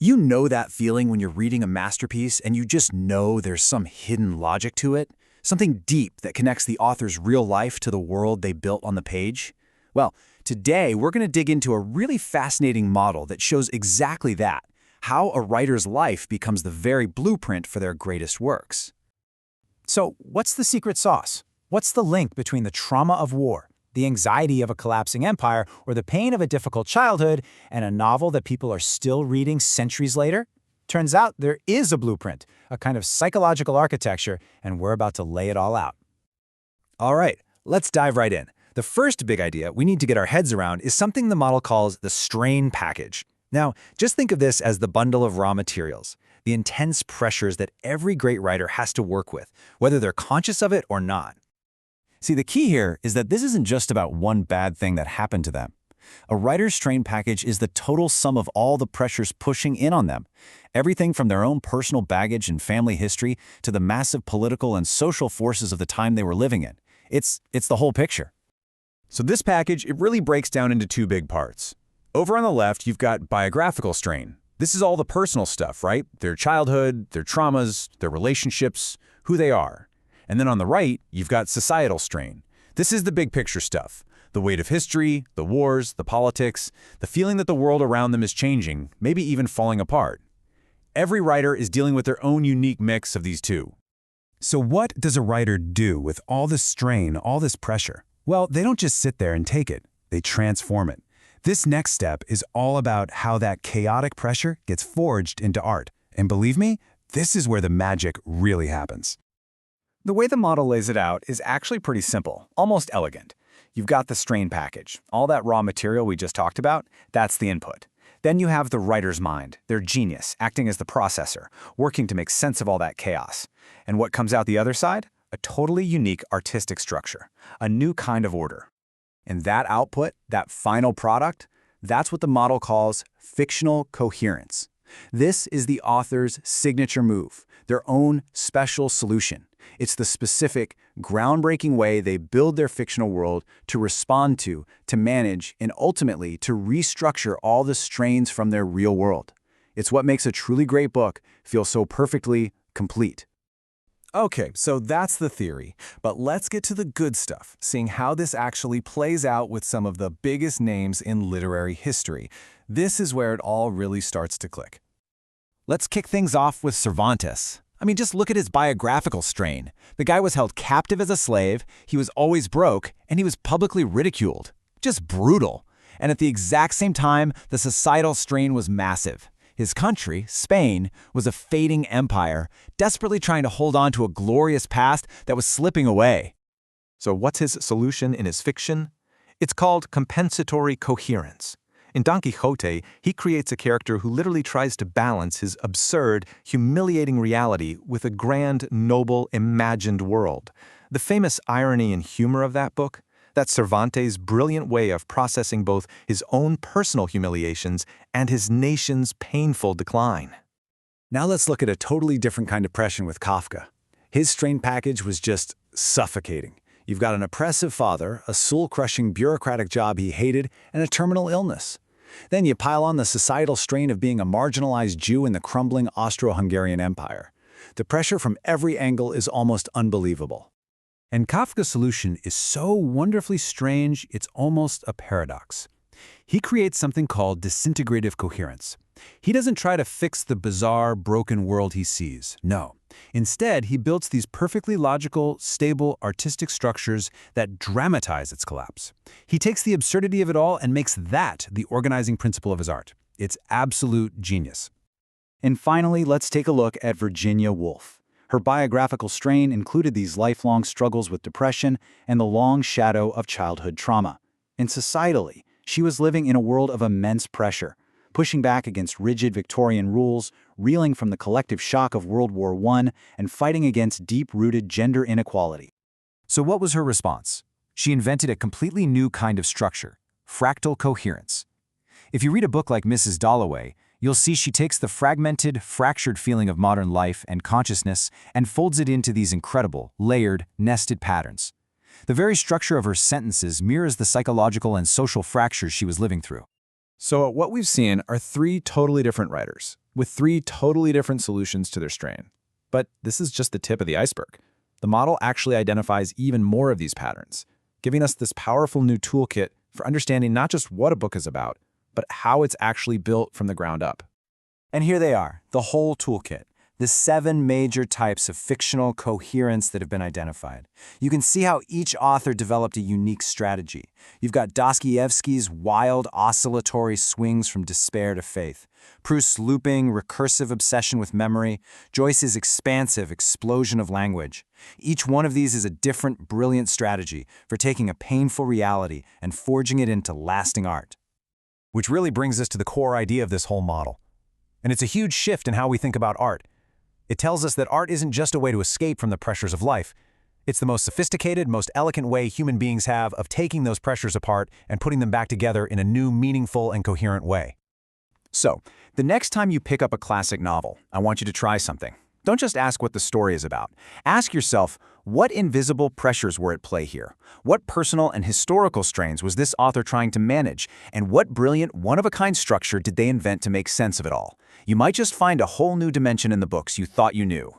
You know that feeling when you're reading a masterpiece and you just know there's some hidden logic to it? Something deep that connects the author's real life to the world they built on the page? Well, today we're going to dig into a really fascinating model that shows exactly that, how a writer's life becomes the very blueprint for their greatest works. So, what's the secret sauce? What's the link between the trauma of war, the anxiety of a collapsing empire, or the pain of a difficult childhood, and a novel that people are still reading centuries later? Turns out there is a blueprint, a kind of psychological architecture, and we're about to lay it all out. All right, let's dive right in. The first big idea we need to get our heads around is something the model calls the strain package. Now, just think of this as the bundle of raw materials, the intense pressures that every great writer has to work with, whether they're conscious of it or not. See, the key here is that this isn't just about one bad thing that happened to them. A writer's strain package is the total sum of all the pressures pushing in on them. Everything from their own personal baggage and family history to the massive political and social forces of the time they were living in. It's the whole picture. So this package, it really breaks down into two big parts. Over on the left, you've got biographical strain. This is all the personal stuff, right? Their childhood, their traumas, their relationships, who they are. And then on the right, you've got societal strain. This is the big picture stuff. The weight of history, the wars, the politics, the feeling that the world around them is changing, maybe even falling apart. Every writer is dealing with their own unique mix of these two. So what does a writer do with all this strain, all this pressure? Well, they don't just sit there and take it. They transform it. This next step is all about how that chaotic pressure gets forged into art. And believe me, this is where the magic really happens. The way the model lays it out is actually pretty simple, almost elegant. You've got the strain package. All that raw material we just talked about, that's the input. Then you have the writer's mind, their genius, acting as the processor, working to make sense of all that chaos. And what comes out the other side? A totally unique artistic structure, a new kind of order. And that output, that final product, that's what the model calls fictional coherence. This is the author's signature move, their own special solution. It's the specific, groundbreaking way they build their fictional world to respond to manage, and ultimately to restructure all the strains from their real world. It's what makes a truly great book feel so perfectly complete. Okay, so that's the theory, but let's get to the good stuff, seeing how this actually plays out with some of the biggest names in literary history. This is where it all really starts to click. Let's kick things off with Cervantes. I mean, just look at his biographical strain. The guy was held captive as a slave, he was always broke, and he was publicly ridiculed. Just brutal. And at the exact same time, the societal strain was massive. His country, Spain, was a fading empire, desperately trying to hold on to a glorious past that was slipping away. So what's his solution in his fiction? It's called compensatory coherence. In Don Quixote, he creates a character who literally tries to balance his absurd, humiliating reality with a grand, noble, imagined world. The famous irony and humor of that book? That's Cervantes' brilliant way of processing both his own personal humiliations and his nation's painful decline. Now let's look at a totally different kind of pressure with Kafka. His strain package was just suffocating. You've got an oppressive father, a soul-crushing bureaucratic job he hated, and a terminal illness. Then you pile on the societal strain of being a marginalized Jew in the crumbling Austro-Hungarian Empire. The pressure from every angle is almost unbelievable. And Kafka's solution is so wonderfully strange, it's almost a paradox. He creates something called disintegrative coherence. He doesn't try to fix the bizarre, broken world he sees. No. Instead, he builds these perfectly logical, stable, artistic structures that dramatize its collapse. He takes the absurdity of it all and makes that the organizing principle of his art. It's absolute genius. And finally, let's take a look at Virginia Woolf. Her biographical strain included these lifelong struggles with depression and the long shadow of childhood trauma. And societally, she was living in a world of immense pressure, pushing back against rigid Victorian rules, reeling from the collective shock of World War I, and fighting against deep-rooted gender inequality. So what was her response? She invented a completely new kind of structure, fractal coherence. If you read a book like Mrs. Dalloway, you'll see she takes the fragmented, fractured feeling of modern life and consciousness and folds it into these incredible, layered, nested patterns. The very structure of her sentences mirrors the psychological and social fractures she was living through. So what we've seen are three totally different writers, with three totally different solutions to their strain. But this is just the tip of the iceberg. The model actually identifies even more of these patterns, giving us this powerful new toolkit for understanding not just what a book is about, but how it's actually built from the ground up. And here they are, the whole toolkit. The 7 major types of fictional coherence that have been identified. You can see how each author developed a unique strategy. You've got Dostoevsky's wild oscillatory swings from despair to faith, Proust's looping, recursive obsession with memory, Joyce's expansive explosion of language. Each one of these is a different, brilliant strategy for taking a painful reality and forging it into lasting art. Which really brings us to the core idea of this whole model. And it's a huge shift in how we think about art. It tells us that art isn't just a way to escape from the pressures of life. It's the most sophisticated, most elegant way human beings have of taking those pressures apart and putting them back together in a new, meaningful, and coherent way. So, the next time you pick up a classic novel, I want you to try something. Don't just ask what the story is about. Ask yourself, what invisible pressures were at play here? What personal and historical strains was this author trying to manage? And what brilliant, one-of-a-kind structure did they invent to make sense of it all? You might just find a whole new dimension in the books you thought you knew.